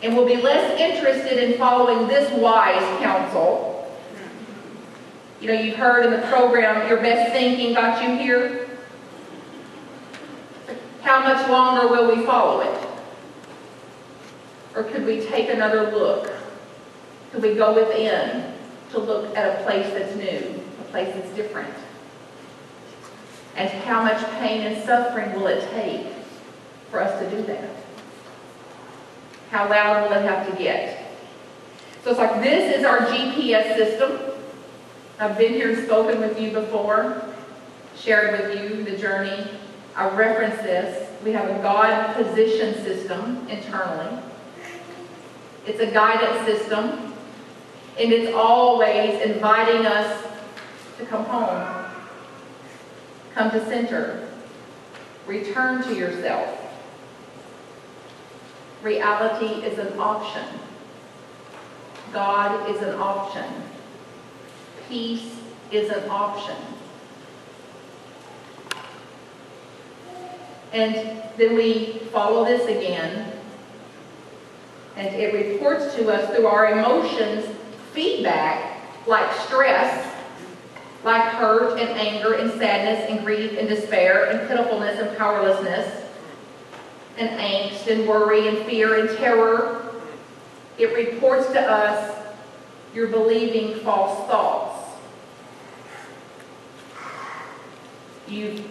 and will be less interested in following this wise counsel. You know, you've heard in the program, your best thinking got you here. How much longer will we follow it? Or could we take another look? Could we go within to look at a place that's new, a place that's different? And how much pain and suffering will it take for us to do that? How loud will it have to get? So it's like, this is our GPS system. I've been here and spoken with you before, shared with you the journey. I reference this. We have a God position system internally. It's a guidance system, and it's always inviting us to come home. Come to center. Return to yourself. Reality is an option. God is an option. Peace is an option. And then we follow this again, and it reports to us through our emotions feedback like stress, like hurt and anger and sadness and grief and despair and pitifulness and powerlessness and angst and worry and fear and terror. It reports to us, you're believing false thoughts. You've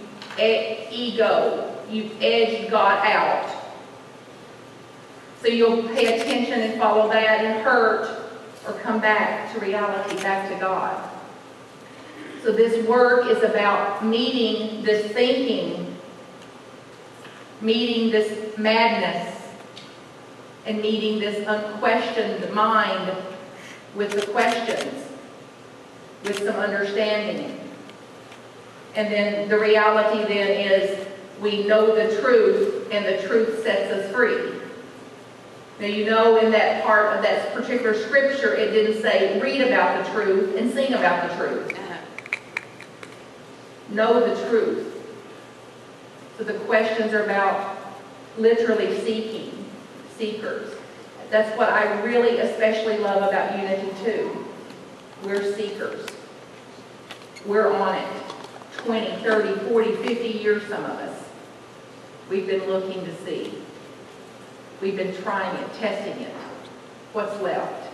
you've edged God out. So you'll pay attention and follow that and hurt, or come back to reality, back to God. So this work is about meeting this thinking, meeting this madness, and meeting this unquestioned mind with the questions, with some understanding. And then the reality then is we know the truth, and the truth sets us free. Now, you know, in that part of that particular scripture, it didn't say read about the truth and sing about the truth. Know the truth. So the questions are about literally seeking, seekers. That's what I really especially love about Unity 2. We're seekers. We're on it. 20, 30, 40, 50 years, some of us. We've been looking to see. We've been trying it, testing it. What's left?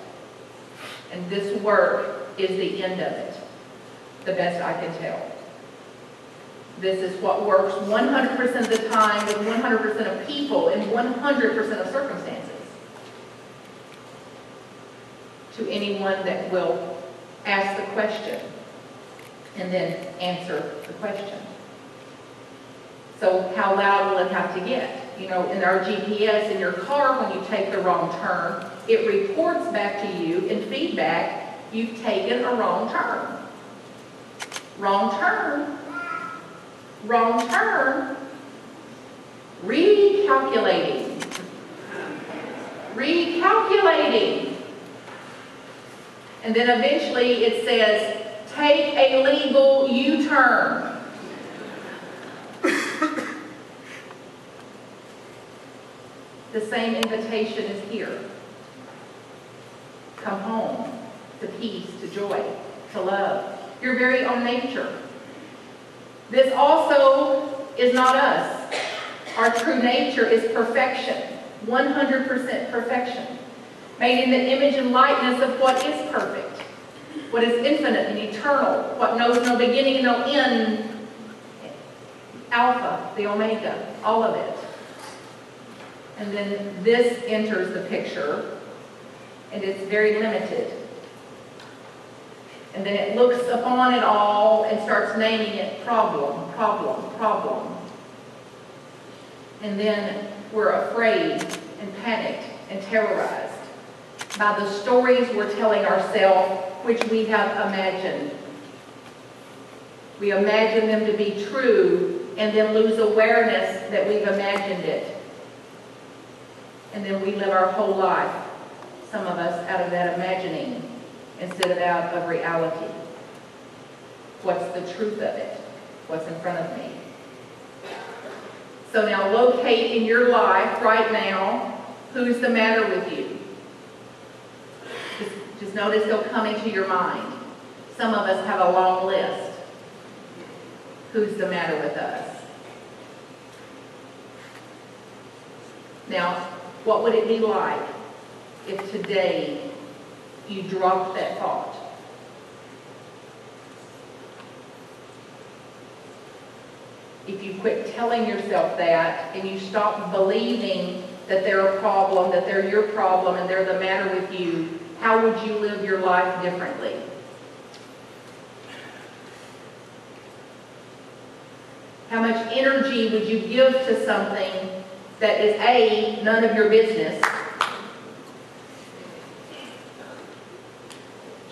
And this work is the end of it, the best I can tell. This is what works 100% of the time with 100% of people in 100% of circumstances. To anyone that will ask the question and then answer the question. So how loud will it have to get? You know, in our GPS in your car, when you take the wrong turn, it reports back to you in feedback, you've taken a wrong turn. Wrong turn. Wrong turn. Recalculating. Recalculating. And then eventually it says, take a legal U-turn. The same invitation is here. Come home to peace, to joy, to love. Your very own nature. This also is not us. Our true nature is perfection. 100% perfection. Made in the image and likeness of what is perfect. What is infinite and eternal. What knows no beginning and no end. Alpha, the Omega, all of it. And then this enters the picture, and it's very limited. And then it looks upon it all and starts naming it problem, problem, problem. And then we're afraid and panicked and terrorized by the stories we're telling ourselves, which we have imagined. We imagine them to be true and then lose awareness that we've imagined it. And then we live our whole life, some of us, out of that imagining instead of out of reality. What's the truth of it? What's in front of me? So now locate in your life right now Who's the matter with you? Just notice they'll come into your mind. Some of us have a long list. Who's the matter with us? Now, what would it be like if today you dropped that thought? If you quit telling yourself that and you stop believing that they're a problem, that they're your problem and they're the matter with you, how would you live your life differently? How much energy would you give to something that is A, none of your business?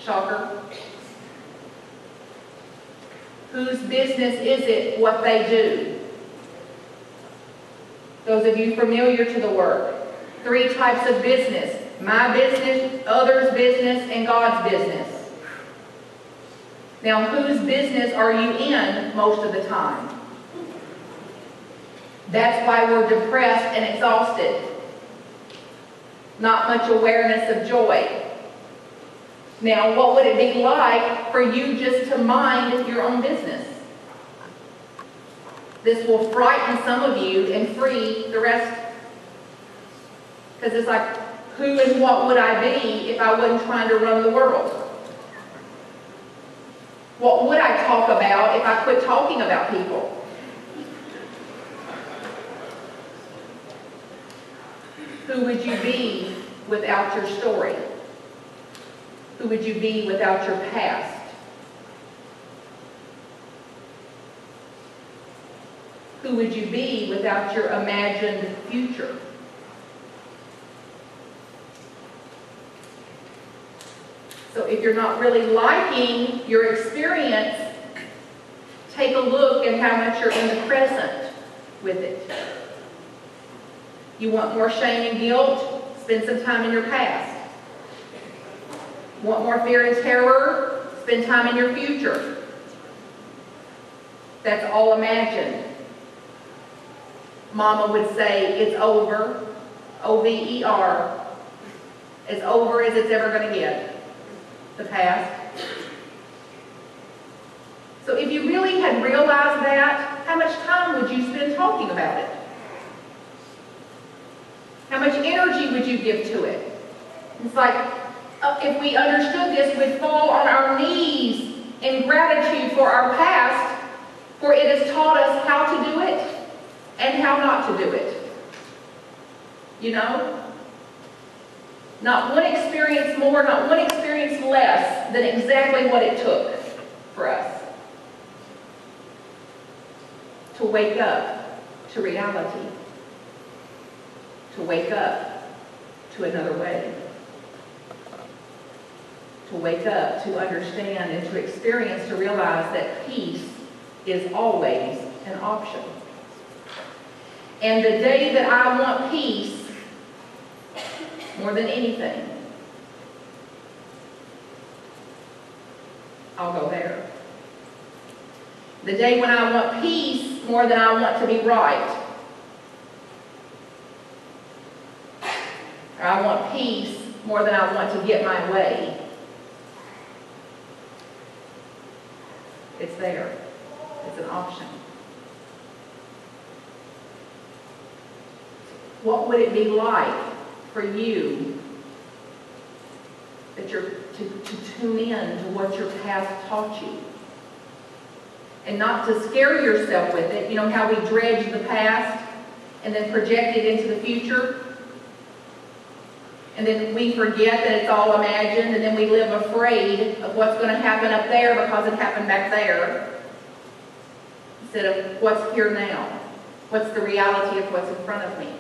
Shocker. Whose business is it what they do? Those of you familiar to the work. 3 types of business. My business, others' business, and God's business. Now, whose business are you in most of the time? That's why we're depressed and exhausted. Not much awareness of joy. Now, what would it be like for you just to mind your own business? This will frighten some of you and free the rest. Because it's like, who and what would I be if I wasn't trying to run the world? What would I talk about if I quit talking about people? Who would you be without your story? Who would you be without your past? Who would you be without your imagined future? So if you're not really liking your experience, take a look at how much you're in the present with it. You want more shame and guilt? Spend some time in your past. Want more fear and terror? Spend time in your future. That's all imagined. Mama would say, it's over. O-V-E-R. As over as it's ever going to get. The past. So if you really had realized that, how much time would you spend talking about it? How much energy would you give to it? It's like, if we understood this, we'd fall on our knees in gratitude for our past, for it has taught us how to do it and how not to do it. You know? Not one experience more, not one experience less than exactly what it took for us to wake up to reality, to wake up to another way, to wake up to understand and to experience, to realize that peace is always an option. And the day that I want peace more than anything, I'll go there. The day when I want peace more than I want to be right, or I want peace more than I want to get my way, it's there. It's an option. What would it be like for you that you're to tune in to what your past taught you? And not to scare yourself with it. You know how we dredge the past and then project it into the future? And then we forget that it's all imagined, and then we live afraid of what's going to happen up there because it happened back there, instead of what's here now. What's the reality of what's in front of me?